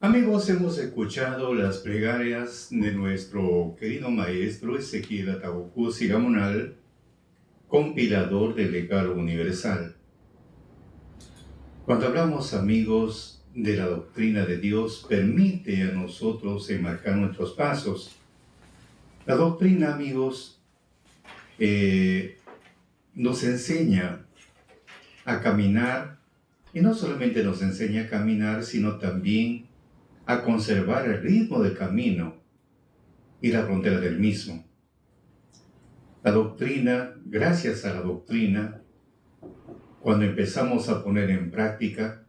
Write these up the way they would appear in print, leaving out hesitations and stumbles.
Amigos, hemos escuchado las plegarias de nuestro querido maestro Ezequiel Atahualpa Sigamonal, compilador del Legado Universal. Cuando hablamos, amigos, de la doctrina de Dios, permite a nosotros enmarcar nuestros pasos. La doctrina, amigos, nos enseña a caminar, y no solamente nos enseña a caminar, sino también a conservar el ritmo del camino y la frontera del mismo. La doctrina, gracias a la doctrina, cuando empezamos a poner en práctica,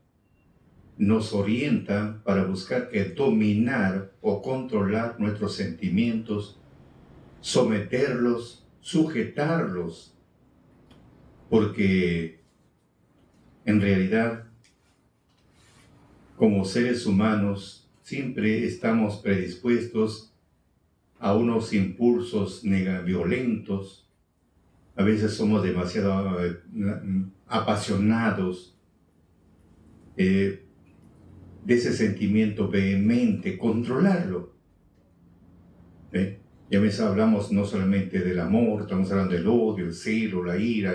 nos orienta para buscar que dominar o controlar nuestros sentimientos, someterlos, sujetarlos, porque en realidad, como seres humanos, siempre estamos predispuestos a unos impulsos violentos. A veces somos demasiado apasionados de ese sentimiento vehemente, controlarlo. Ya ves, hablamos no solamente del amor, estamos hablando del odio, el celo, la ira,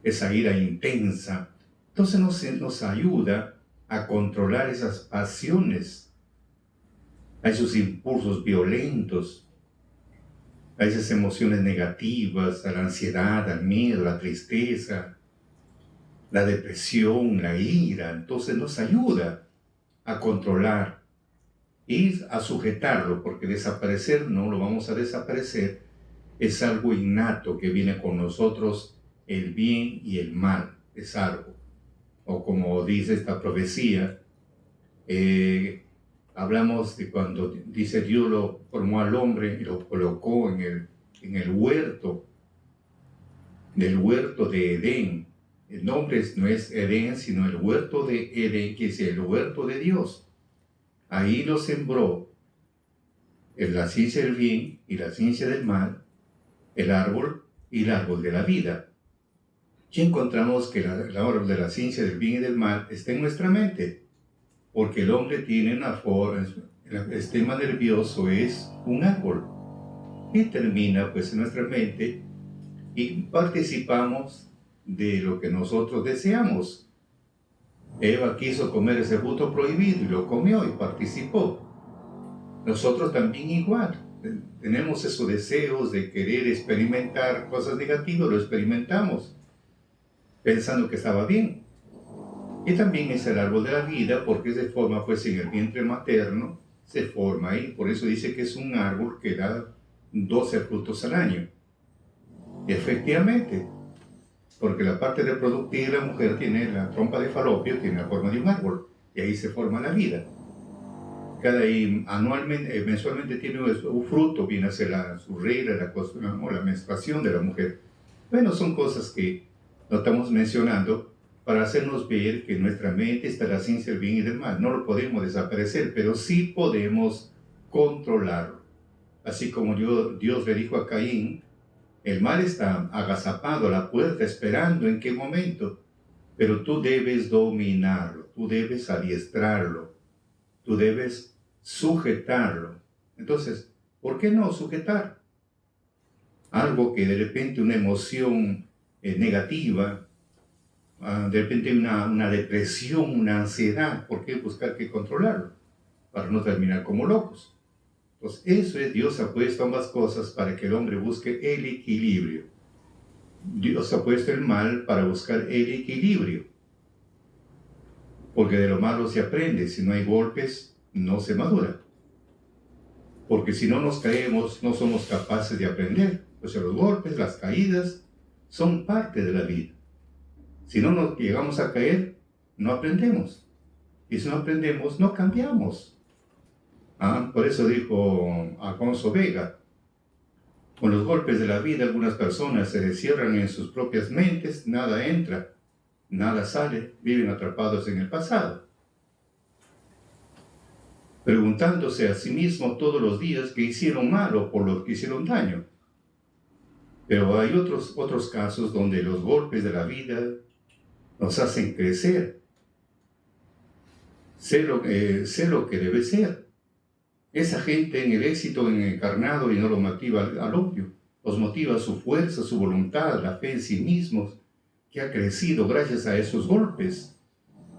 esa ira intensa. Entonces nos ayuda a controlar esas pasiones, a esos impulsos violentos, a esas emociones negativas, a la ansiedad, al miedo, la tristeza, la depresión, la ira. Entonces nos ayuda a controlar y a sujetarlo, porque desaparecer no lo vamos a desaparecer, es algo innato que viene con nosotros, el bien y el mal, es algo. O como dice esta profecía, hablamos de cuando dice Dios lo formó al hombre y lo colocó en el huerto, del huerto de Edén. El nombre no es Edén, sino el huerto de Edén, que es el huerto de Dios. Ahí lo sembró en la ciencia del bien y la ciencia del mal, el árbol y el árbol de la vida. Y encontramos que el árbol de la ciencia del bien y del mal está en nuestra mente, porque el hombre tiene una forma, el sistema nervioso es un árbol, y termina pues en nuestra mente, y participamos de lo que nosotros deseamos. Eva quiso comer ese fruto prohibido y lo comió y participó. Nosotros también igual, tenemos esos deseos de querer experimentar cosas negativas, lo experimentamos, pensando que estaba bien. Y también es el árbol de la vida, porque se forma pues en el vientre materno, se forma ahí, por eso dice que es un árbol que da 12 frutos al año. Y efectivamente, porque la parte reproductiva de la mujer tiene la trompa de falopio, tiene la forma de un árbol, y ahí se forma la vida. Anualmente, mensualmente tiene un fruto, viene a ser su regla, la menstruación de la mujer. Bueno, son cosas que no estamos mencionando para hacernos ver que en nuestra mente está la ciencia del bien y del mal. No lo podemos desaparecer, pero sí podemos controlarlo. Así como Dios le dijo a Caín, el mal está agazapado a la puerta esperando en qué momento, pero tú debes dominarlo, tú debes adiestrarlo, tú debes sujetarlo. Entonces, ¿por qué no sujetar? Algo que de repente una emoción negativa, de repente una depresión, una ansiedad, ¿por qué buscar que controlarlo? Para no terminar como locos. Entonces, eso es, Dios ha puesto ambas cosas para que el hombre busque el equilibrio. Dios ha puesto el mal para buscar el equilibrio. Porque de lo malo se aprende, si no hay golpes, no se madura. Porque si no nos caemos, no somos capaces de aprender. O sea, los golpes, las caídas, son parte de la vida. Si no nos llegamos a caer, no aprendemos. Y si no aprendemos, no cambiamos. Por eso dijo Alfonso Vega, con los golpes de la vida algunas personas se encierran en sus propias mentes, nada entra, nada sale, viven atrapados en el pasado, preguntándose a sí mismos todos los días que hicieron mal o por lo que hicieron daño. Pero hay otros casos donde los golpes de la vida nos hacen crecer. sé lo que debe ser. Esa gente en el éxito encarnado y no lo motiva al opio, los motiva su fuerza, su voluntad, la fe en sí mismos, que ha crecido gracias a esos golpes.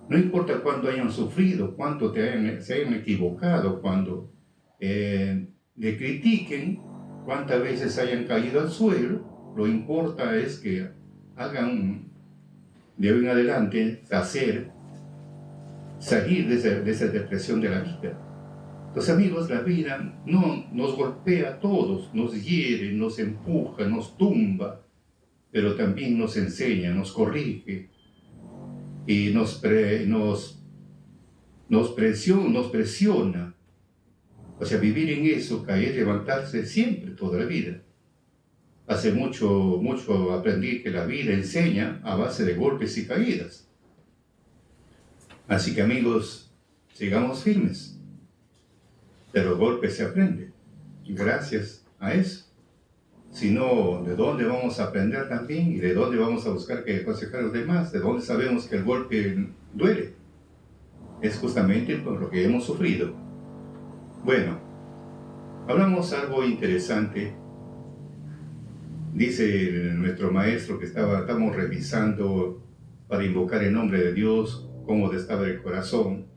No importa cuánto hayan sufrido, cuánto se hayan equivocado, cuando le critiquen, cuántas veces hayan caído al suelo, lo importa es que hagan de hoy en adelante salir de esa depresión de la vida. Entonces, amigos, la vida no nos golpea a todos, nos hiere, nos empuja, nos tumba, pero también nos enseña, nos corrige y nos presiona. O sea, vivir en eso, caer, levantarse siempre, toda la vida. Hace mucho aprendí que la vida enseña a base de golpes y caídas. Así que, amigos, sigamos firmes. De los golpes se aprende. Y gracias a eso. Si no, ¿de dónde vamos a aprender también? ¿Y de dónde vamos a buscar que aconsejar a los demás? ¿De dónde sabemos que el golpe duele? Es justamente por lo que hemos sufrido. Bueno, hablamos algo interesante. Dice nuestro maestro que estamos revisando para invocar el nombre de Dios, cómo estaba el corazón.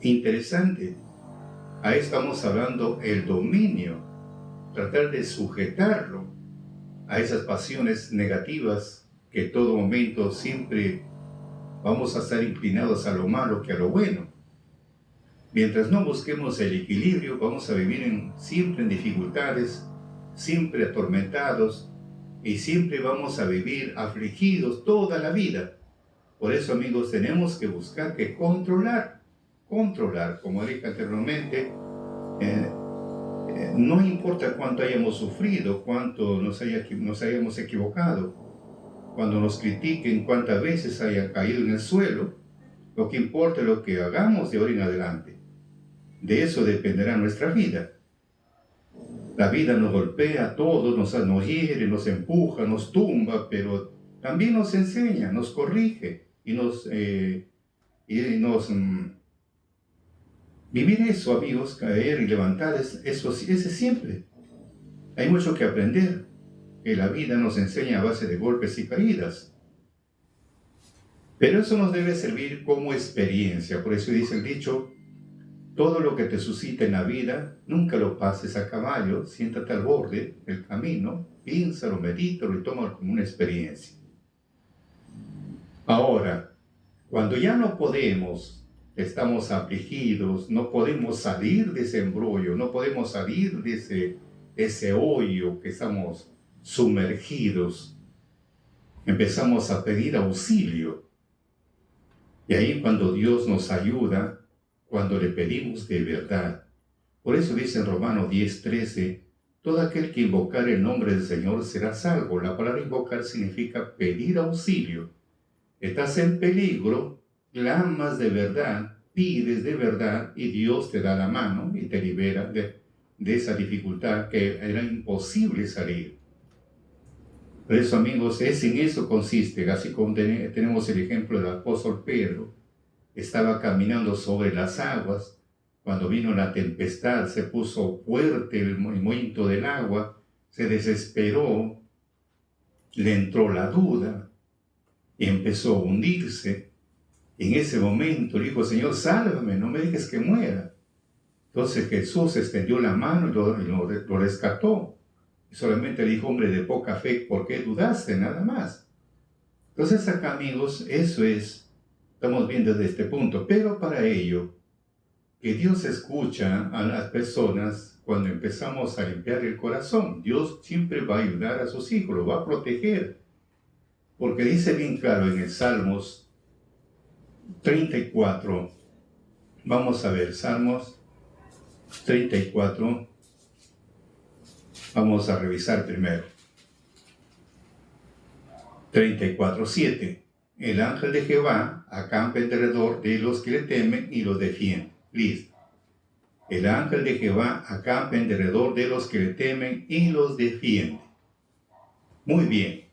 Interesante. Ahí estamos hablando el dominio, tratar de sujetarlo a esas pasiones negativas que en todo momento siempre vamos a estar inclinados a lo malo que a lo bueno. Mientras no busquemos el equilibrio, vamos a vivir siempre en dificultades, siempre atormentados y siempre vamos a vivir afligidos toda la vida. Por eso, amigos, tenemos que buscar que controlar, como dije anteriormente, no importa cuánto hayamos sufrido, cuánto nos hayamos equivocado, cuando nos critiquen, cuántas veces hayan caído en el suelo, lo que importa es lo que hagamos de ahora en adelante. De eso dependerá nuestra vida. La vida nos golpea a todos, nos hiere, nos empuja, nos tumba, pero también nos enseña, nos corrige y vivir eso, amigos, caer y levantar, ese siempre. Hay mucho que aprender, que la vida nos enseña a base de golpes y caídas. Pero eso nos debe servir como experiencia. Por eso dice el dicho, todo lo que te suscita en la vida, nunca lo pases a caballo, siéntate al borde del camino, piénsalo, medítalo y tómalo como una experiencia. Ahora, cuando ya no podemos, estamos afligidos, no podemos salir de ese embrollo, no podemos salir de ese hoyo que estamos sumergidos, empezamos a pedir auxilio. Y ahí cuando Dios nos ayuda, cuando le pedimos de verdad. Por eso dice en Romanos 10:13, todo aquel que invocar el nombre del Señor será salvo. La palabra invocar significa pedir auxilio. Estás en peligro, clamas de verdad, pides de verdad y Dios te da la mano y te libera de esa dificultad que era imposible salir. Por eso, amigos, en eso consiste, así como tenemos el ejemplo del apóstol Pedro, estaba caminando sobre las aguas, cuando vino la tempestad, se puso fuerte el movimiento del agua, se desesperó, le entró la duda y empezó a hundirse. En ese momento le dijo, Señor, sálvame, no me dejes que muera. Entonces Jesús extendió la mano y lo rescató. Y solamente le dijo, hombre de poca fe, ¿por qué dudaste? Nada más. Entonces acá, amigos, eso es, estamos viendo desde este punto. Pero para ello, que Dios escucha a las personas cuando empezamos a limpiar el corazón. Dios siempre va a ayudar a sus hijos, lo va a proteger. Porque dice bien claro en el Salmos 34, vamos a ver, Salmos 34, vamos a revisar primero. 34:7. El ángel de Jehová acampa alrededor de los que le temen y los defiende. Listo. El ángel de Jehová acampa alrededor de los que le temen y los defiende. Muy bien.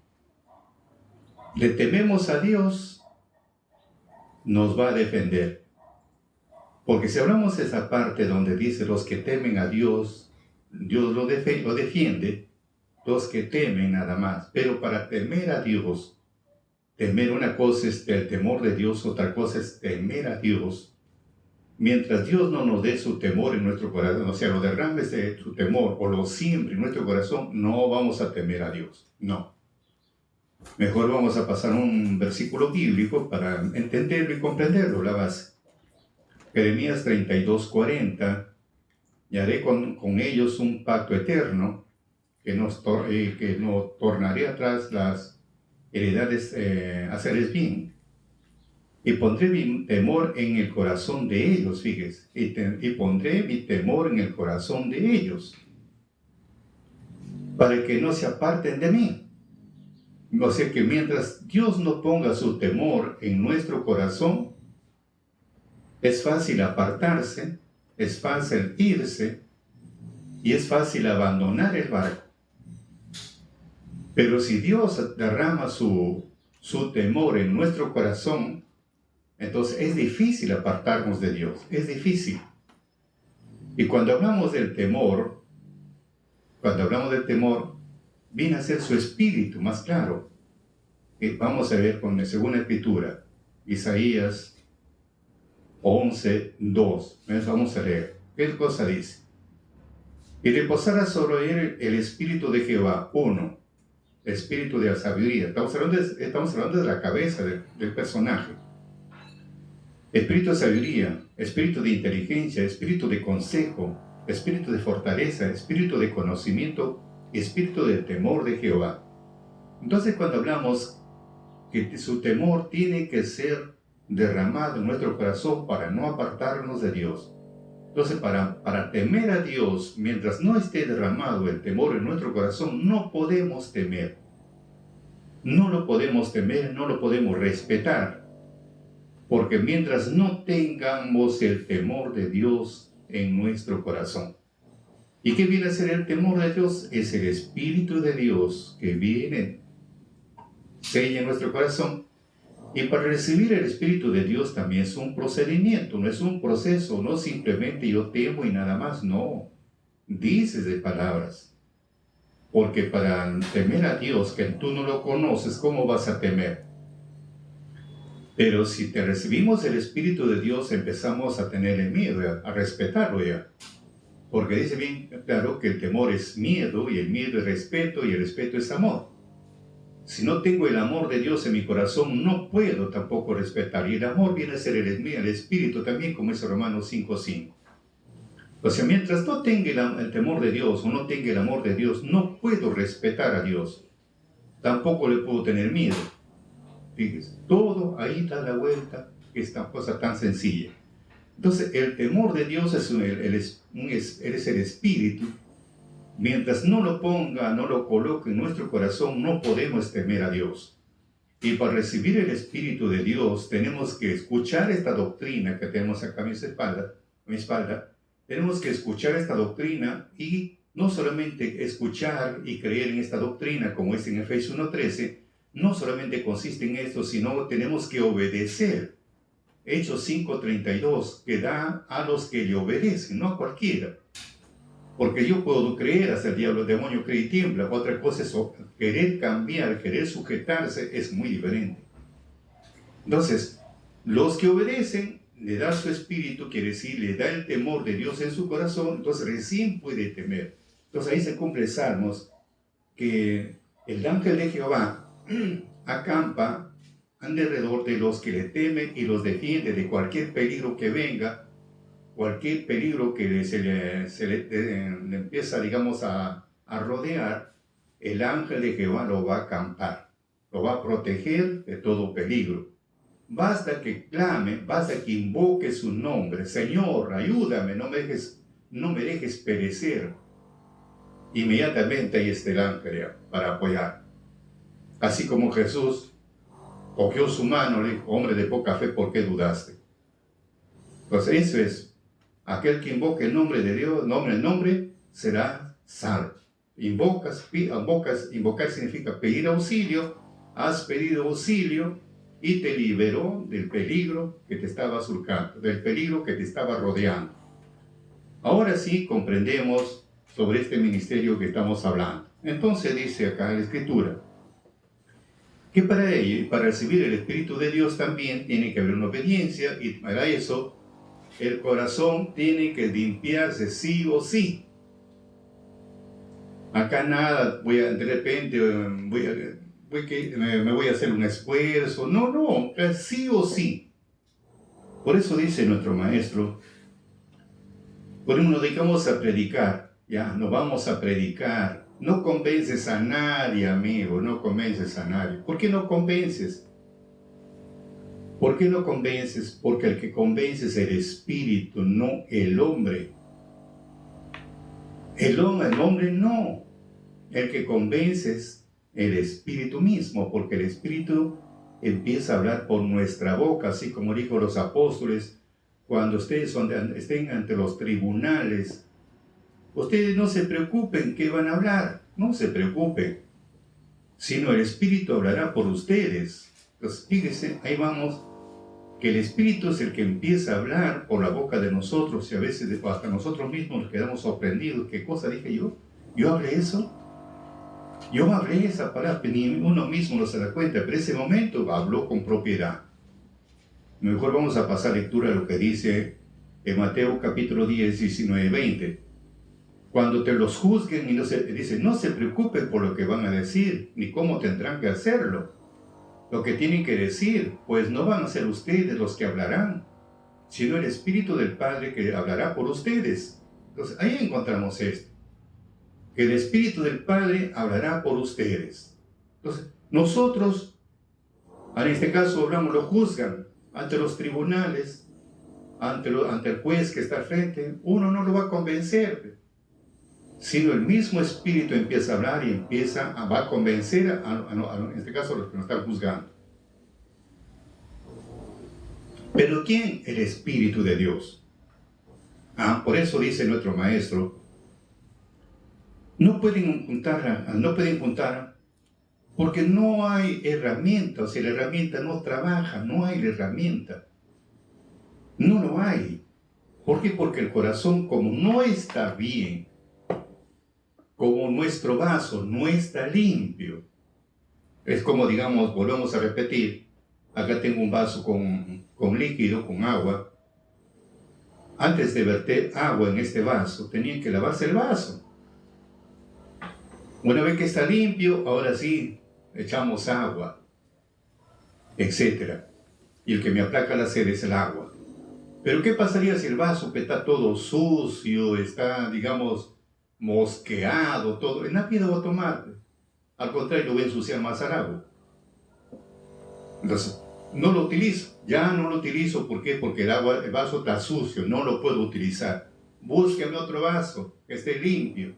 Le tememos a Dios, nos va a defender. Porque si hablamos de esa parte donde dice los que temen a Dios, Dios lo defiende, los que temen nada más. Pero para temer a Dios, temer una cosa es el temor de Dios, otra cosa es temer a Dios. Mientras Dios no nos dé su temor en nuestro corazón, o sea, lo derrame de su temor o lo siembre en nuestro corazón, no vamos a temer a Dios. No. Mejor vamos a pasar un versículo bíblico para entenderlo y comprenderlo, la base. Jeremías 32:40, y haré con ellos un pacto eterno, que no tornaré atrás las heredades a hacerles bien. Y pondré mi temor en el corazón de ellos, fíjese, y pondré mi temor en el corazón de ellos, para que no se aparten de mí. O sea que mientras Dios no ponga su temor en nuestro corazón, es fácil apartarse, es fácil irse y es fácil abandonar el barco. Pero si Dios derrama su temor en nuestro corazón, entonces es difícil apartarnos de Dios, es difícil. Y cuando hablamos del temor, viene a ser su espíritu más claro. Vamos a ver con la segunda escritura, Isaías 11:2. Vamos a leer. ¿Qué cosa dice? Y reposará sobre él el espíritu de Jehová, uno, espíritu de sabiduría. Estamos hablando de la cabeza del personaje. Espíritu de sabiduría, espíritu de inteligencia, espíritu de consejo, espíritu de fortaleza, espíritu de conocimiento, espíritu de temor de Jehová. Entonces, cuando hablamos que su temor tiene que ser derramado en nuestro corazón para no apartarnos de Dios. Entonces, para temer a Dios, mientras no esté derramado el temor en nuestro corazón, no podemos temer. No lo podemos temer, no lo podemos respetar. Porque mientras no tengamos el temor de Dios en nuestro corazón. ¿Y qué viene a ser el temor de Dios? Es el Espíritu de Dios que viene, sella en nuestro corazón. Y para recibir el Espíritu de Dios también es un procedimiento, no es un proceso, no simplemente yo temo y nada más, no. Dices de palabras. Porque para temer a Dios, que tú no lo conoces, ¿cómo vas a temer? Pero si te recibimos el Espíritu de Dios, empezamos a tenerle miedo, a respetarlo ya. Porque dice bien claro que el temor es miedo, y el miedo es respeto, y el respeto es amor. Si no tengo el amor de Dios en mi corazón, no puedo tampoco respetar. Y el amor viene a ser el Espíritu también, como dice Romanos 5:5. O sea, mientras no tenga el temor de Dios, o no tenga el amor de Dios, no puedo respetar a Dios. Tampoco le puedo tener miedo. Fíjese, todo ahí da la vuelta, esta cosa tan sencilla. Entonces, el temor de Dios es el espíritu. Mientras no lo ponga, no lo coloque en nuestro corazón, no podemos temer a Dios. Y para recibir el Espíritu de Dios, tenemos que escuchar esta doctrina que tenemos acá a mi espalda. Tenemos que escuchar esta doctrina y no solamente escuchar y creer en esta doctrina, como es en Efesios 1:13, no solamente consiste en esto, sino tenemos que obedecer. Hechos 5:32, que da a los que le obedecen, no a cualquiera. Porque yo puedo creer, hasta el demonio cree y tiembla. Otra cosa es querer cambiar, querer sujetarse, es muy diferente. Entonces, los que obedecen, le da su espíritu, quiere decir, le da el temor de Dios en su corazón, entonces recién puede temer. Entonces ahí se cumple Salmos, que el ángel de Jehová acampa alrededor de los que le temen y los defiende de cualquier peligro que venga, cualquier peligro que se le empieza, digamos, a rodear. El ángel de Jehová lo va a acampar, lo va a proteger de todo peligro. Basta que clame, basta que invoque su nombre. Señor, ayúdame, no me dejes perecer. Inmediatamente ahí está el ángel para apoyar. Así como Jesús cogió su mano, le dijo, hombre de poca fe, ¿por qué dudaste? Entonces eso es, aquel que invoque el nombre de Dios, el nombre será salvo. Invocar significa pedir auxilio, has pedido auxilio, y te liberó del peligro que te estaba surcando, del peligro que te estaba rodeando. Ahora sí comprendemos sobre este ministerio que estamos hablando. Entonces dice acá en la Escritura que para ello, para recibir el Espíritu de Dios también tiene que haber una obediencia, y para eso el corazón tiene que limpiarse sí o sí. Acá nada, de repente me voy a hacer un esfuerzo. No, es sí o sí. Por eso dice nuestro maestro, por eso nos dedicamos a predicar, ya, nos vamos a predicar. No convences a nadie, amigo, no convences a nadie. ¿Por qué no convences? ¿Por qué no convences? Porque el que convence es el Espíritu, no el hombre. El hombre no. El que convence es el Espíritu mismo, porque el Espíritu empieza a hablar por nuestra boca, así como dijo los apóstoles, cuando ustedes estén ante los tribunales, ustedes no se preocupen qué van a hablar, no se preocupen, sino el Espíritu hablará por ustedes. Entonces, fíjense, ahí vamos, que el Espíritu es el que empieza a hablar por la boca de nosotros, y a veces hasta nosotros mismos nos quedamos sorprendidos. ¿Qué cosa dije yo? ¿Yo hablé eso? Yo hablé esa palabra, ni uno mismo no se da cuenta, pero ese momento habló con propiedad. Mejor vamos a pasar lectura de lo que dice en Mateo capítulo 10, 19, 20. Cuando te los juzguen y no se preocupen por lo que van a decir, ni cómo tendrán que hacerlo. Lo que tienen que decir, pues no van a ser ustedes los que hablarán, sino el Espíritu del Padre que hablará por ustedes. Entonces, ahí encontramos esto, que el Espíritu del Padre hablará por ustedes. Entonces, nosotros, en este caso hablamos, lo juzgan ante los tribunales, ante el juez que está al frente, uno no lo va a convencer, sino el mismo Espíritu empieza a hablar y va a convencer, en este caso, a los que nos están juzgando. ¿Pero quién? El Espíritu de Dios. Por eso dice nuestro maestro, no pueden juntar, porque no hay herramienta, o sea, la herramienta no trabaja, no hay la herramienta. No lo hay. ¿Por qué? Porque el corazón, como no está bien, como nuestro vaso no está limpio, es como, digamos, volvemos a repetir, acá tengo un vaso con líquido, con agua. Antes de verter agua en este vaso, tenía que lavarse el vaso. Una vez que está limpio, ahora sí, echamos agua, etc. Y el que me aplaca la sed es el agua. Pero ¿qué pasaría si el vaso que está todo sucio, está, digamos, mosqueado, todo? Nadie lo va a tomar. Al contrario, lo voy a ensuciar más al agua. Entonces, no lo utilizo. Ya no lo utilizo. ¿Por qué? Porque el vaso está sucio, no lo puedo utilizar. Búsqueme otro vaso que esté limpio.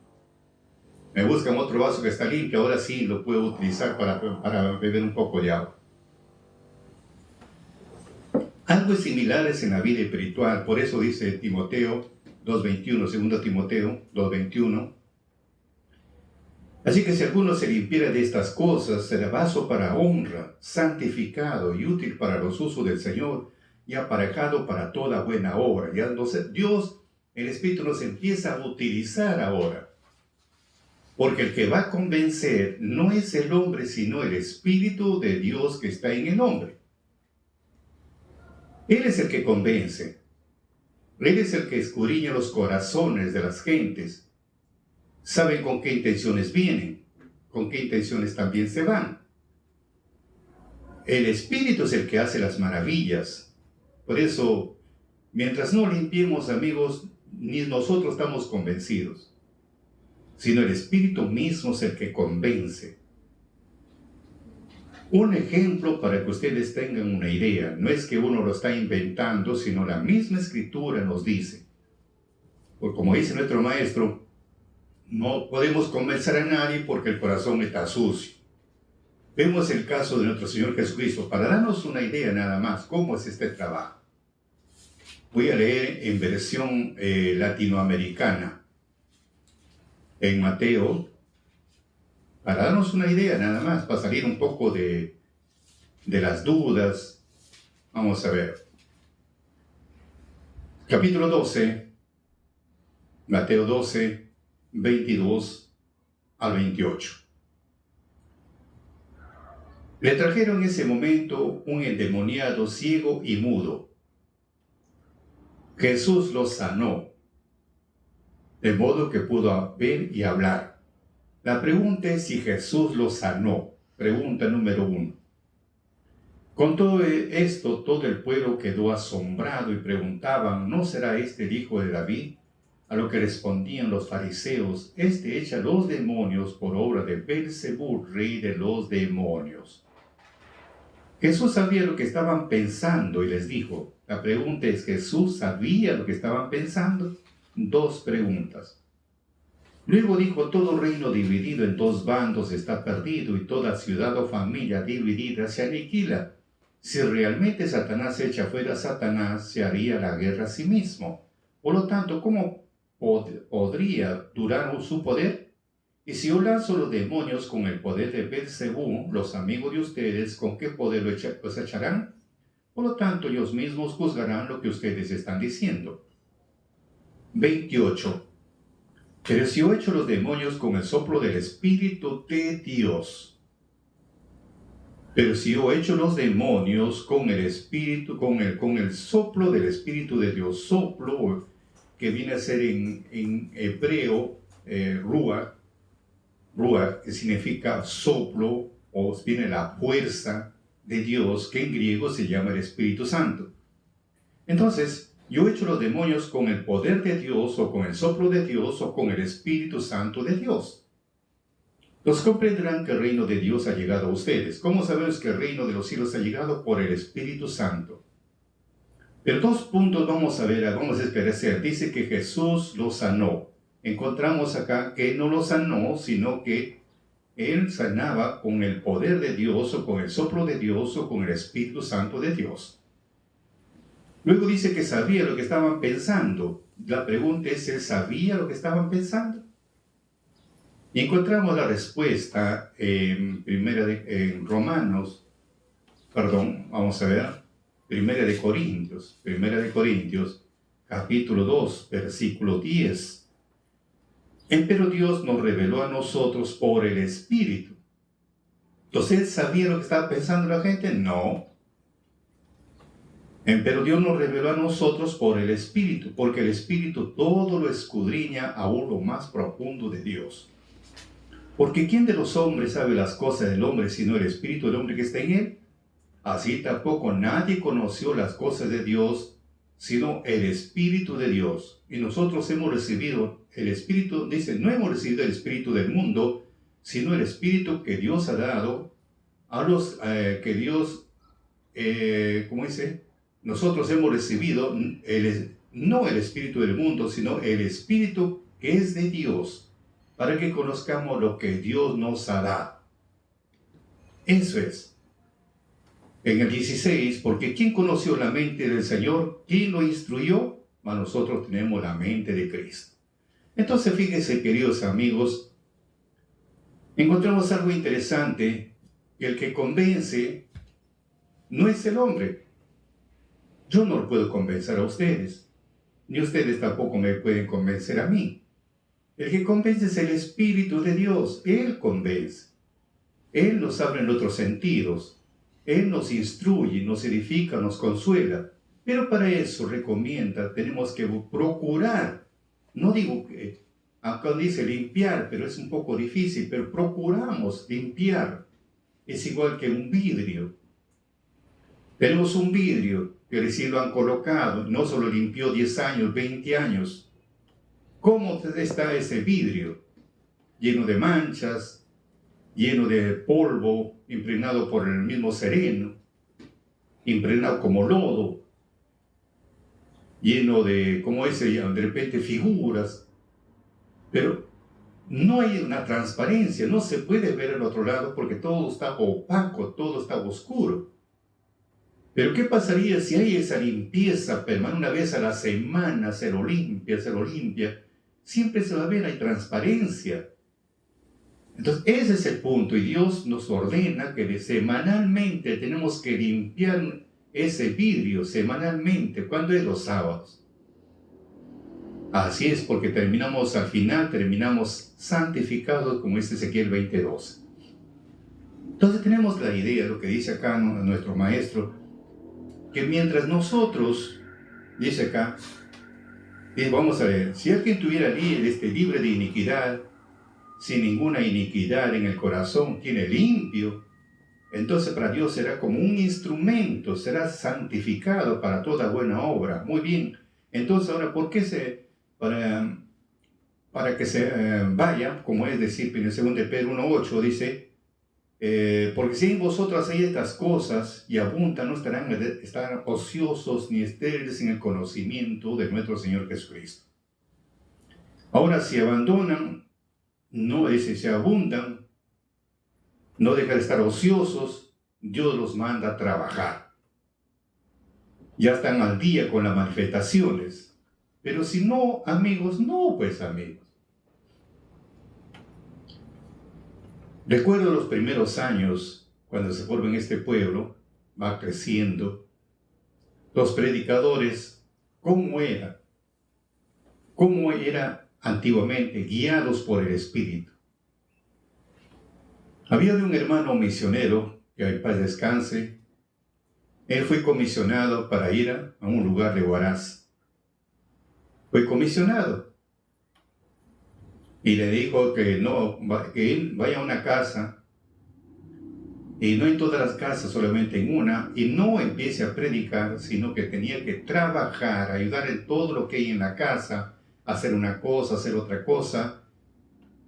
Me buscan otro vaso que está limpio, ahora sí lo puedo utilizar para beber un poco de agua. Algo similar es en la vida espiritual, por eso dice Timoteo 2.21, 2 Timoteo 2.21. Así que si alguno se limpiara de estas cosas, será vaso para honra, santificado y útil para los usos del Señor, y aparejado para toda buena obra. Ya entonces Dios, el Espíritu, nos empieza a utilizar ahora. Porque el que va a convencer no es el hombre, sino el Espíritu de Dios que está en el hombre. Él es el que convence. Él es el que escudriña los corazones de las gentes. Saben con qué intenciones vienen, con qué intenciones también se van. El Espíritu es el que hace las maravillas. Por eso, mientras no limpiemos, amigos, ni nosotros estamos convencidos, sino el Espíritu mismo es el que convence. Un ejemplo para que ustedes tengan una idea, no es que uno lo está inventando, sino la misma Escritura nos dice. Porque como dice nuestro maestro, no podemos convencer a nadie porque el corazón está sucio. Vemos el caso de nuestro Señor Jesucristo, para darnos una idea nada más, cómo es este trabajo. Voy a leer en versión latinoamericana. En Mateo, para darnos una idea nada más, para salir un poco de de las dudas. Vamos a ver. Capítulo 12, Mateo 12, 22 al 28. Le trajeron en ese momento un endemoniado ciego y mudo. Jesús lo sanó, de modo que pudo ver y hablar. La pregunta es si Jesús lo sanó. Pregunta número 1. Con todo esto, todo el pueblo quedó asombrado y preguntaban, ¿no será este el hijo de David? A lo que respondían los fariseos, este echa los demonios por obra de Beelzebú, rey de los demonios. Jesús sabía lo que estaban pensando y les dijo, la pregunta es, ¿Jesús sabía lo que estaban pensando? 2 preguntas. Luego dijo, todo reino dividido en 2 bandos está perdido y toda ciudad o familia dividida se aniquila. Si realmente Satanás echa fuera a Satanás, se haría la guerra a sí mismo. Por lo tanto, ¿cómo podría durar su poder? Y si yo lanzo los demonios con el poder de Beelzebú, los amigos de ustedes, ¿con qué poder los echarán? Por lo tanto, ellos mismos juzgarán lo que ustedes están diciendo. 28. Pero si yo echo los demonios con el soplo del Espíritu de Dios. Pero si yo echo los demonios con el Espíritu, con el soplo del Espíritu de Dios, soplo que viene a ser en hebreo, ruach, que significa soplo, o viene la fuerza de Dios, que en griego se llama el Espíritu Santo. Entonces, yo echo los demonios con el poder de Dios, o con el soplo de Dios, o con el Espíritu Santo de Dios. Los comprenderán que el reino de Dios ha llegado a ustedes. ¿Cómo sabemos que el reino de los cielos ha llegado? Por el Espíritu Santo. Pero 2 puntos vamos a esclarecer. Dice que Jesús lo sanó. Encontramos acá que no lo sanó, sino que Él sanaba con el poder de Dios, o con el soplo de Dios, o con el Espíritu Santo de Dios. Luego dice que sabía lo que estaban pensando. La pregunta es, ¿Él sabía lo que estaban pensando? Y encontramos la respuesta en Primera de Corintios, capítulo 2, versículo 10. Empero Dios nos reveló a nosotros por el Espíritu. Entonces, ¿Él sabía lo que estaba pensando la gente? No. Empero Dios nos reveló a nosotros por el Espíritu, porque el Espíritu todo lo escudriña aún lo más profundo de Dios. Porque ¿quién de los hombres sabe las cosas del hombre sino el Espíritu del hombre que está en él? Así tampoco nadie conoció las cosas de Dios sino el Espíritu de Dios. Y nosotros hemos recibido el Espíritu, dice, no hemos recibido el Espíritu del mundo, sino el Espíritu que Dios ha dado a los que Dios, nosotros hemos recibido no el Espíritu del mundo, sino el Espíritu que es de Dios, para que conozcamos lo que Dios nos ha dado. Eso es. En el 16, porque ¿quién conoció la mente del Señor? ¿Quién lo instruyó? Mas nosotros tenemos la mente de Cristo. Entonces, fíjense, queridos amigos, encontramos algo interesante, que el que convence no es el hombre. Yo no lo puedo convencer a ustedes, ni ustedes tampoco me pueden convencer a mí. El que convence es el Espíritu de Dios. Él convence. Él nos habla en otros sentidos. Él nos instruye, nos edifica, nos consuela. Pero para eso recomienda, tenemos que procurar. No digo que, acá dice limpiar, pero es un poco difícil, pero procuramos limpiar. Es igual que un vidrio. Tenemos un vidrio que recién lo han colocado, no solo limpió 10 años, 20 años. ¿Cómo está ese vidrio? Lleno de manchas, lleno de polvo, impregnado por el mismo sereno, impregnado como lodo, lleno de, de repente figuras. Pero no hay una transparencia, no se puede ver al otro lado porque todo está opaco, todo está oscuro. Pero ¿qué pasaría si hay esa limpieza permanente? Una vez a la semana se lo limpia, siempre se va a ver, hay transparencia. Entonces, ese es el punto, y Dios nos ordena que semanalmente tenemos que limpiar ese vidrio, semanalmente. ¿Cuándo es? Los sábados. Así es, porque al final terminamos santificados, como dice Ezequiel 22. Entonces tenemos la idea, lo que dice acá nuestro maestro, que mientras nosotros, dice acá, vamos a ver, si alguien tuviera libre de iniquidad, sin ninguna iniquidad en el corazón, tiene limpio, entonces para Dios será como un instrumento, será santificado para toda buena obra. Muy bien, entonces ahora, ¿por qué para que se vaya, como es decir, en el 2 de Pedro 1:8 dice, porque si en vosotros hacéis estas cosas y abundan, no estarán ociosos ni estériles en el conocimiento de nuestro Señor Jesucristo. Ahora, si abandonan, si abundan, no dejan de estar ociosos, Dios los manda a trabajar. Ya están al día con las manifestaciones. Pero si no, amigos, no, pues amigos. Recuerdo los primeros años, cuando se forma en este pueblo, va creciendo, los predicadores, ¿cómo era? ¿Cómo era antiguamente? Guiados por el Espíritu. Había de un hermano misionero, que en paz descanse, él fue comisionado para ir a un lugar de Huaraz. Fue comisionado. Y le dijo que él vaya a una casa, y no en todas las casas, solamente en una, y no empiece a predicar, sino que tenía que trabajar, ayudar en todo lo que hay en la casa, hacer una cosa, hacer otra cosa.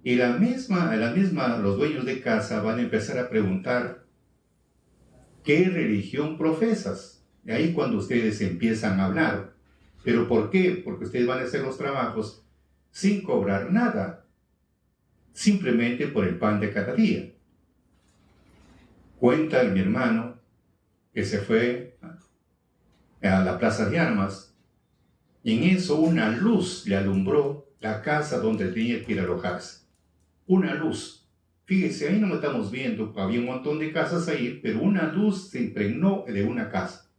Y los dueños de casa van a empezar a preguntar, ¿qué religión profesas? Y ahí cuando ustedes empiezan a hablar. ¿Pero por qué? Porque ustedes van a hacer los trabajos sin cobrar nada, simplemente por el pan de cada día. Cuenta mi hermano que se fue a la plaza de armas, y en eso una luz le alumbró la casa donde tenía que ir a alojarse. Una luz. Fíjese, ahí no me estamos viendo, había un montón de casas ahí, pero una luz se impregnó de una casa.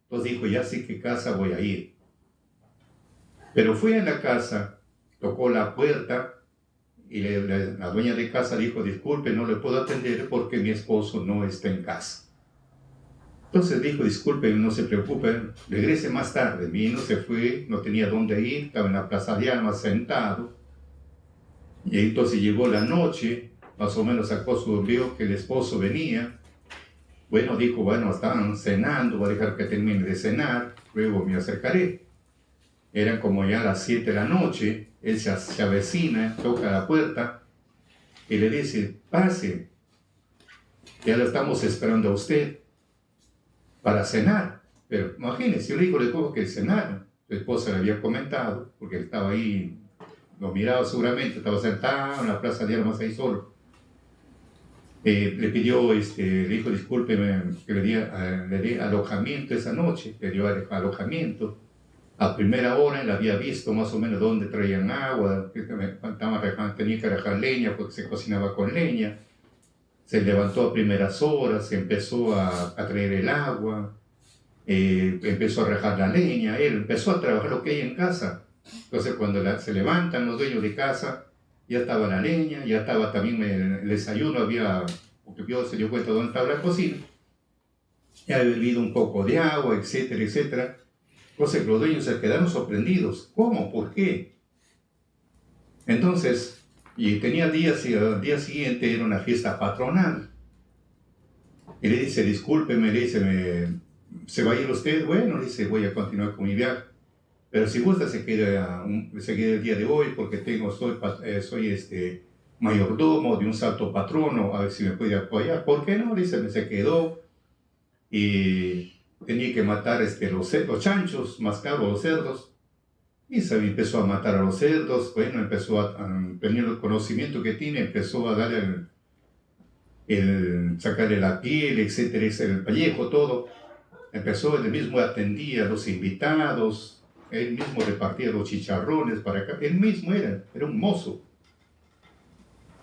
Entonces dijo, ya sé qué casa voy a ir. Pero fue a la casa, tocó la puerta, y la dueña de casa dijo, disculpe, no le puedo atender porque mi esposo no está en casa. Entonces dijo, disculpe, no se preocupe, regrese más tarde. Vino, se fue, no tenía dónde ir, estaba en la plaza de armas sentado. Y entonces llegó la noche, más o menos vio que el esposo venía. Bueno, dijo, bueno, estaban cenando, voy a dejar que termine de cenar, luego me acercaré. Eran como ya las 7 de la noche, él se avecina, toca la puerta y le dice, pase, ya lo estamos esperando a usted para cenar. Pero imagínense, yo le digo, le tengo que cenar. Su esposa le había comentado, porque él estaba ahí, lo miraba seguramente, estaba sentado en la plaza de armas ahí solo. Le pidió, le dijo, discúlpeme, que le di alojamiento esa noche, le dio alojamiento. A primera hora él había visto más o menos dónde traían agua, tenía que dejar leña porque se cocinaba con leña. Se levantó a primeras horas, empezó a traer el agua, empezó a rejar la leña, él empezó a trabajar lo que hay en casa. Entonces cuando se levantan los dueños de casa, ya estaba la leña, ya estaba también el desayuno, porque Dios se dio cuenta dónde estaba la cocina, ya había bebido un poco de agua, etcétera, etcétera. Entonces los dueños se quedaron sorprendidos. ¿Cómo? ¿Por qué? Entonces, y tenía al día siguiente era una fiesta patronal. Y le dice, discúlpeme, le dice, ¿se va a ir usted? Bueno, le dice, voy a continuar con mi viaje. Pero si gusta, se queda el día de hoy porque soy mayordomo de un santo patrono, a ver si me puede apoyar. ¿Por qué no? Dice, se quedó y tenía que matar los chanchos, más caro los cerdos. Y se empezó a matar a los cerdos. Bueno, empezó a tener el conocimiento que tiene, empezó a darle sacarle la piel, etcétera, el pellejo, todo. Empezó, él mismo atendía a los invitados, él mismo repartía los chicharrones para acá, él mismo era un mozo.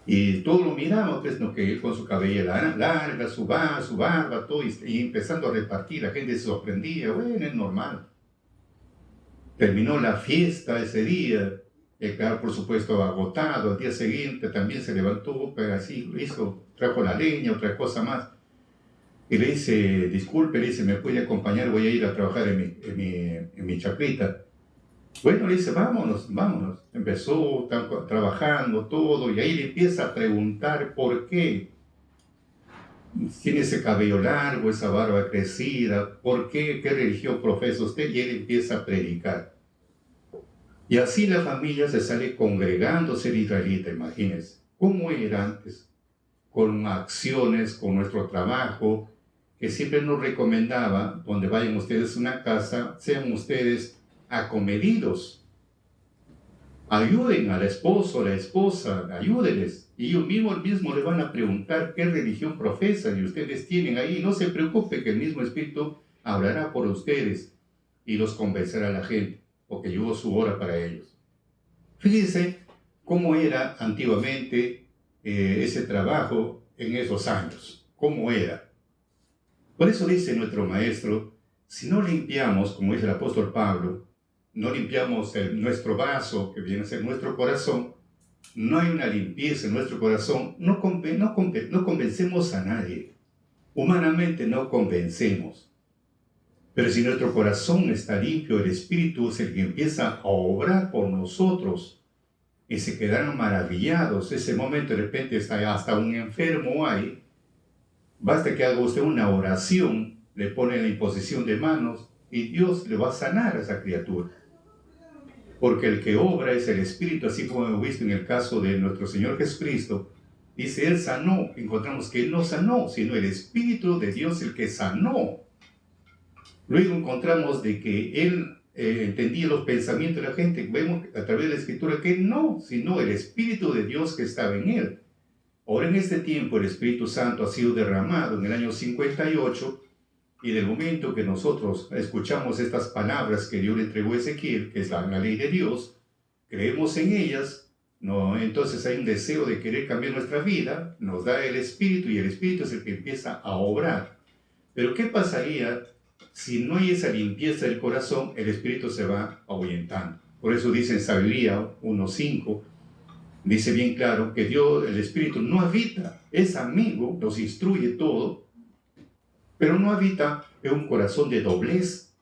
Y todos lo miramos, pues, ¿no? Que él con su cabellera larga, su barba, todo, y empezando a repartir, la gente se sorprendía, bueno, es normal. Terminó la fiesta ese día, el claro, por supuesto, agotado. Al día siguiente también se levantó, pero así hizo, trajo la leña, otra cosa más. Y le dice, disculpe, le dice, ¿me puede acompañar? Voy a ir a trabajar en mi chacrita. Bueno, le dice, vámonos, vámonos. Empezó trabajando todo y ahí le empieza a preguntar por qué. Tiene ese cabello largo, esa barba crecida, ¿por qué? ¿Qué religión profesa usted? Y él empieza a predicar. Y así la familia se sale congregándose el israelita, imagínense. ¿Cómo era antes? Con acciones, con nuestro trabajo, que siempre nos recomendaba, donde vayan ustedes a una casa, sean ustedes acomedidos. Ayuden al esposo, a la esposa, ayúdenles. Y ellos mismos le van a preguntar qué religión profesan y ustedes tienen ahí. No se preocupe que el mismo Espíritu hablará por ustedes y los convencerá a la gente, porque llegó su hora para ellos. Fíjense cómo era antiguamente ese trabajo en esos años. ¿Cómo era? Por eso dice nuestro maestro, si no limpiamos, como dice el apóstol Pablo, no limpiamos nuestro vaso, que viene a ser nuestro corazón, no hay una limpieza en nuestro corazón, no convencemos a nadie. Humanamente no convencemos. Pero si nuestro corazón está limpio, el Espíritu es el que empieza a obrar por nosotros y se quedarán maravillados. Ese momento de repente está hasta un enfermo ahí. Basta que haga usted una oración, le pone la imposición de manos y Dios le va a sanar a esa criatura. Porque el que obra es el Espíritu, así como hemos visto en el caso de nuestro Señor Jesucristo. Dice, Él sanó. Encontramos que Él no sanó, sino el Espíritu de Dios el que sanó. Luego encontramos de que Él entendía los pensamientos de la gente. Vemos a través de la Escritura que no, sino el Espíritu de Dios que estaba en Él. Ahora en este tiempo el Espíritu Santo ha sido derramado en el año 58 y del momento que nosotros escuchamos estas palabras que Dios le entregó a Ezequiel, que es la ley de Dios, creemos en ellas, no, entonces hay un deseo de querer cambiar nuestra vida, nos da el Espíritu y el Espíritu es el que empieza a obrar. Pero ¿qué pasaría si no hay esa limpieza del corazón? El Espíritu se va ahuyentando. Por eso dice en Sabiduría 1:5, dice bien claro que Dios, el Espíritu, no habita, es amigo, nos instruye todo, pero no habita en un corazón de doblez,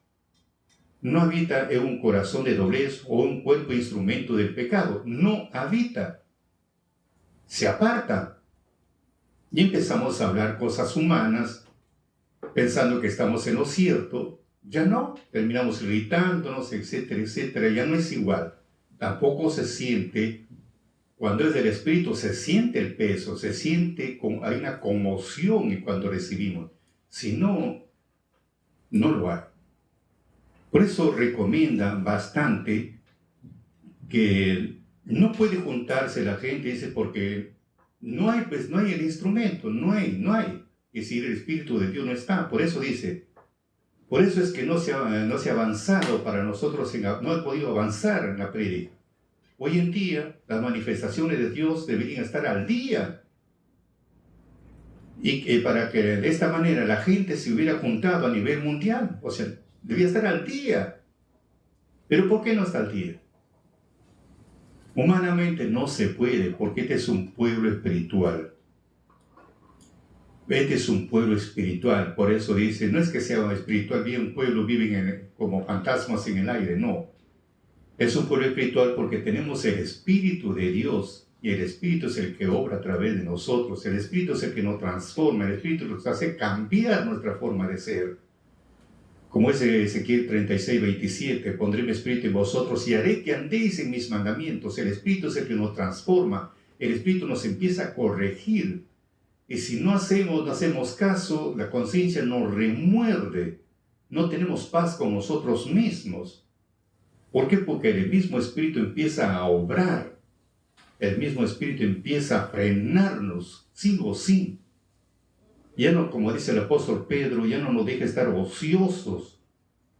no habita en un corazón de doblez o un cuerpo instrumento del pecado, no habita, se aparta. Y empezamos a hablar cosas humanas, pensando que estamos en lo cierto, ya no, terminamos irritándonos, etcétera, etcétera, ya no es igual. Tampoco se siente. Cuando es del Espíritu se siente el peso, se siente, hay una conmoción y cuando recibimos. Si no, no lo hay. Por eso recomiendan bastante que no puede juntarse la gente, dice, porque no hay el instrumento, no hay. Es decir, el Espíritu de Dios no está. Por eso dice, por eso es que no se ha avanzado para nosotros, no he podido avanzar en la prédica. Hoy en día, las manifestaciones de Dios deberían estar al día. Y para que de esta manera la gente se hubiera juntado a nivel mundial. O sea, debía estar al día. Pero ¿por qué no está al día? Humanamente no se puede, porque este es un pueblo espiritual. Este es un pueblo espiritual. Por eso dice, no es que sea espiritual, bien un pueblo viven como fantasmas en el aire, no. Es un pueblo espiritual porque tenemos el Espíritu de Dios y el Espíritu es el que obra a través de nosotros. El Espíritu es el que nos transforma, el Espíritu nos hace cambiar nuestra forma de ser. Como dice Ezequiel 36:27, pondré mi Espíritu en vosotros y haré que andéis en mis mandamientos. El Espíritu es el que nos transforma, el Espíritu nos empieza a corregir. Y si no hacemos caso, la conciencia nos remuerde. No tenemos paz con nosotros mismos. ¿Por qué? Porque el mismo Espíritu empieza a obrar. El mismo Espíritu empieza a frenarnos, sí o sí. Ya no, como dice el apóstol Pedro, ya no nos deja estar ociosos,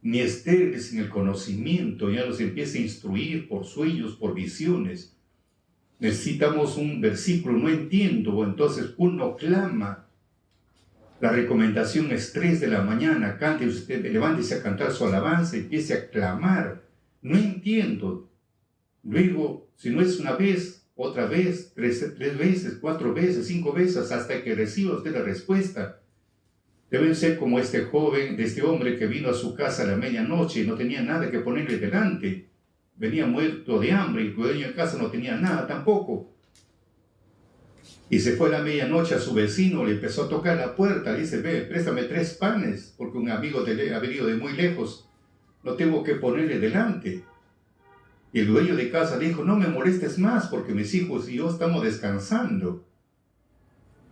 ni estériles en el conocimiento, ya nos empieza a instruir por sueños, por visiones. necesitamos un versículo, no entiendo, entonces uno clama. La recomendación es 3 de la mañana, cante usted, levántese a cantar su alabanza, empiece a clamar. No entiendo. Luego, si no es una vez, otra vez, tres veces, 4 veces, 5 veces, hasta que reciba usted la respuesta. Deben ser como este joven, de este hombre que vino a su casa a la medianoche y no tenía nada que ponerle delante. Venía muerto de hambre y el dueño de casa no tenía nada tampoco. Y se fue a la medianoche a su vecino, le empezó a tocar la puerta, le dice, ve, préstame 3 panes, porque un amigo ha venido de muy lejos, no tengo que ponerle delante. Y el dueño de casa dijo, no me molestes más, porque mis hijos y yo estamos descansando.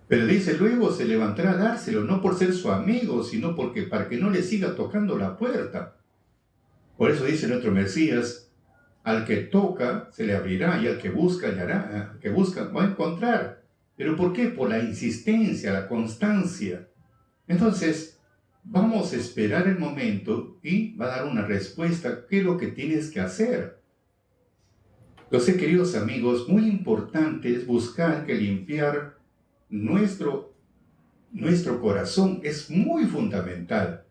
Pero dice, luego se levantará a dárselo, no por ser su amigo, sino porque para que no le siga tocando la puerta. Por eso dice nuestro Mesías, al que toca se le abrirá, y al que busca hallará, al que busca va a encontrar. ¿Pero por qué? Por la insistencia, la constancia. Entonces, vamos a esperar el momento y va a dar una respuesta. ¿Qué es lo que tienes que hacer? Entonces, queridos amigos, muy importante es buscar que limpiar nuestro corazón. Es muy fundamental.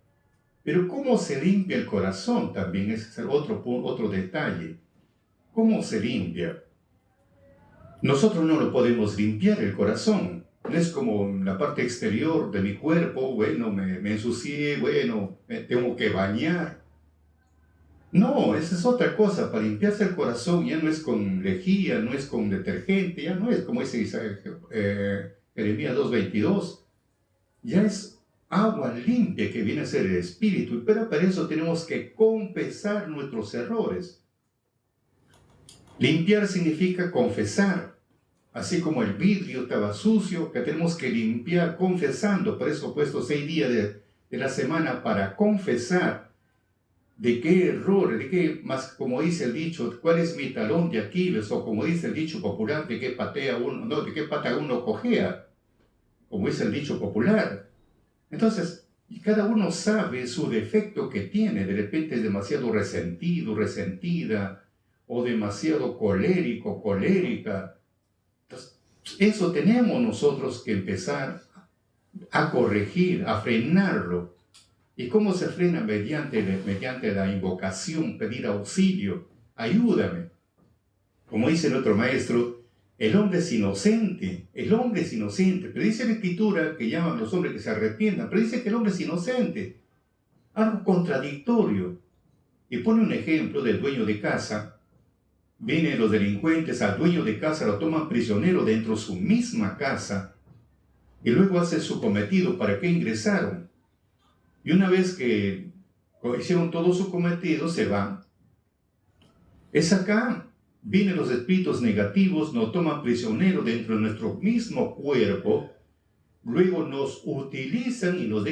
Pero ¿cómo se limpia el corazón? También es otro detalle. ¿Cómo se limpia? Nosotros no lo podemos limpiar el corazón. No es como la parte exterior de mi cuerpo, bueno, me ensucié, bueno, me tengo que bañar. No, esa es otra cosa. Para limpiarse el corazón ya no es con lejía, no es con detergente, ya no es como dice Jeremías 2:22. Ya es agua limpia que viene a ser el Espíritu. Pero para eso tenemos que confesar nuestros errores. Limpiar significa confesar. Así como el vidrio estaba sucio, que tenemos que limpiar confesando. Por eso he puesto 6 días de la semana para confesar de qué error, de qué, más como dice el dicho, cuál es mi talón de Aquiles, o como dice el dicho popular, de qué de qué pata uno cojea, como dice el dicho popular. Entonces, cada uno sabe su defecto que tiene. De repente es demasiado resentido, resentida, o demasiado colérico, colérica. Entonces, eso tenemos nosotros que empezar a corregir, a frenarlo. ¿Y cómo se frena? Mediante la invocación, pedir auxilio, ayúdame. Como dice el otro maestro, el hombre es inocente, pero dice la Escritura que llaman a los hombres que se arrepientan, pero dice que el hombre es inocente, algo contradictorio. Y pone un ejemplo del dueño de casa. Vienen los delincuentes al dueño de casa, lo toman prisionero dentro de su misma casa y luego hace su cometido. ¿Para qué ingresaron? Y una vez que hicieron todo su cometido, se van. Es acá. Vienen los espíritus negativos, nos toman prisionero dentro de nuestro mismo cuerpo, luego nos utilizan y nos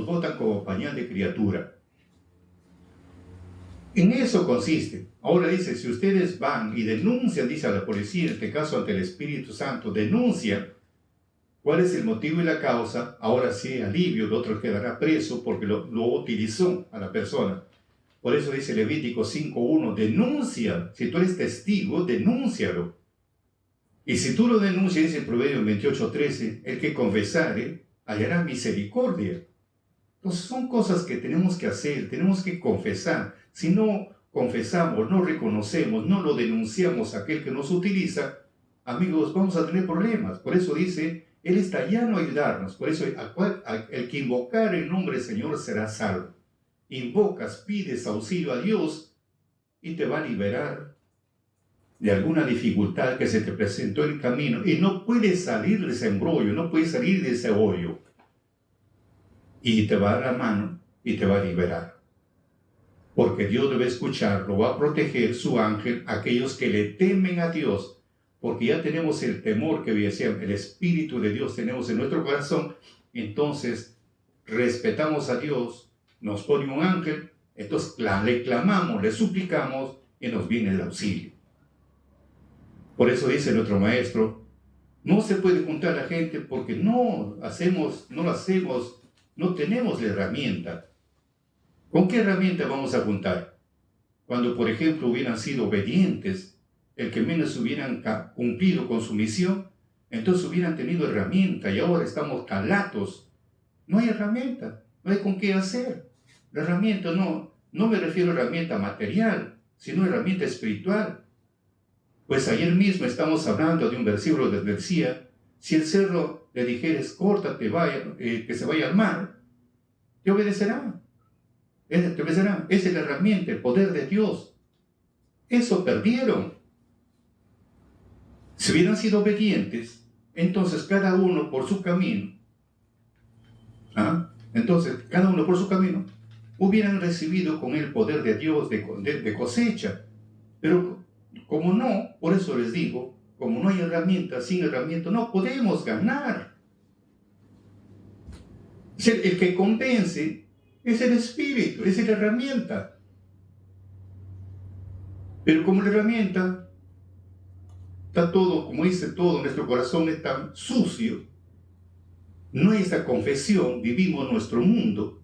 botan como pañal de criatura. En eso consiste. Ahora dice, si ustedes van y denuncian, dice a la policía, en este caso ante el Espíritu Santo, denuncian cuál es el motivo y la causa, ahora sí alivio, el otro quedará preso porque lo utilizó a la persona. Por eso dice Levítico 5:1, denuncia, si tú eres testigo, denúncialo. Y si tú lo denuncias, dice el Proverbio 28:13, el que confesare hallará misericordia. Entonces son cosas que tenemos que hacer, tenemos que confesar. Si no confesamos, no reconocemos, no lo denunciamos a aquel que nos utiliza, amigos, vamos a tener problemas. Por eso dice, Él está llano a ayudarnos. Por eso el que invocar el nombre del Señor será salvo. Invocas, pides auxilio a Dios y te va a liberar de alguna dificultad que se te presentó en el camino. Y no puedes salir de ese embrollo, no puedes salir de ese hoyo. Y te va a dar la mano y te va a liberar. Porque Dios debe escucharlo, va a proteger su ángel a aquellos que le temen a Dios. Porque ya tenemos el temor que decía, el Espíritu de Dios tenemos en nuestro corazón. Entonces, respetamos a Dios, nos pone un ángel, entonces le clamamos, le suplicamos y nos viene el auxilio. Por eso dice nuestro maestro, no se puede juntar a la gente porque no lo hacemos, no tenemos la herramienta. ¿Con qué herramienta vamos a juntar? Cuando, por ejemplo, hubieran sido obedientes, el que menos hubieran cumplido con su misión, entonces hubieran tenido herramienta y ahora estamos calatos. No hay herramienta, no hay con qué hacer. La herramienta no me refiero a herramienta material, sino herramienta espiritual. Pues ayer mismo estamos hablando de un versículo que decía, si el cerdo le dijeres, córtate, que se vaya al mar, te obedecerá. Te obedecerá. Esa es la herramienta, el poder de Dios. Eso perdieron. Si hubieran sido obedientes, entonces cada uno por su camino, hubieran recibido con el poder de Dios de cosecha. Pero como no, por eso les digo, como no hay herramienta, sin herramienta no podemos ganar. El que convence es el Espíritu, es la herramienta. Pero como la herramienta está todo, como dice todo, nuestro corazón es tan sucio, no hay esta confesión, vivimos nuestro mundo.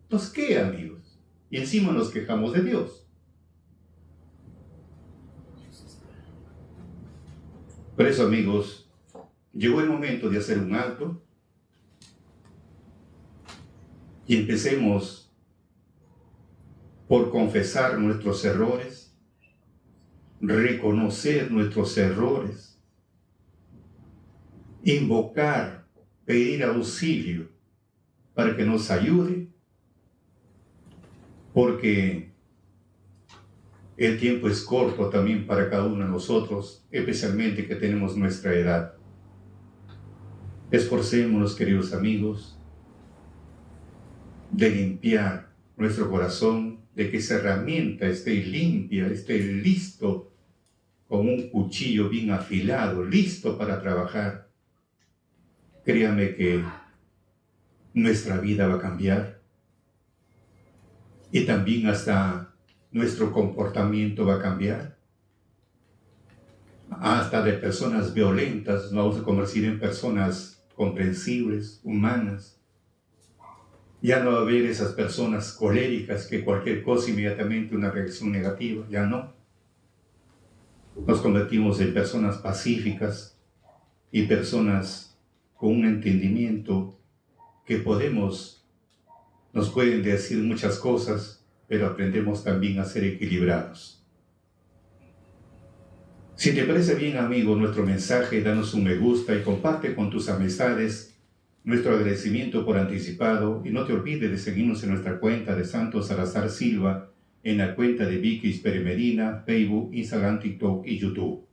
Entonces, ¿qué, amigos? Y encima nos quejamos de Dios. Por eso, amigos, llegó el momento de hacer un alto y empecemos por confesar nuestros errores, reconocer nuestros errores, invocar, pedir auxilio para que nos ayude, porque el tiempo es corto también para cada uno de nosotros, especialmente que tenemos nuestra edad. Esforcémonos, queridos amigos, de limpiar nuestro corazón, de que esa herramienta esté limpia, esté listo, con un cuchillo bien afilado, listo para trabajar. Créame que nuestra vida va a cambiar y también hasta nuestro comportamiento va a cambiar. Hasta de personas violentas nos vamos a convertir en personas comprensibles, humanas. Ya no va a haber esas personas coléricas que cualquier cosa inmediatamente una reacción negativa, ya no. Nos convertimos en personas pacíficas y personas con un entendimiento que nos pueden decir muchas cosas, pero aprendemos también a ser equilibrados. Si te parece bien, amigo, nuestro mensaje, danos un me gusta y comparte con tus amistades nuestro agradecimiento por anticipado, y no te olvides de seguirnos en nuestra cuenta de Santos Salazar Silva, en la cuenta de Vicky Pere Medina, Facebook, Instagram, TikTok y YouTube.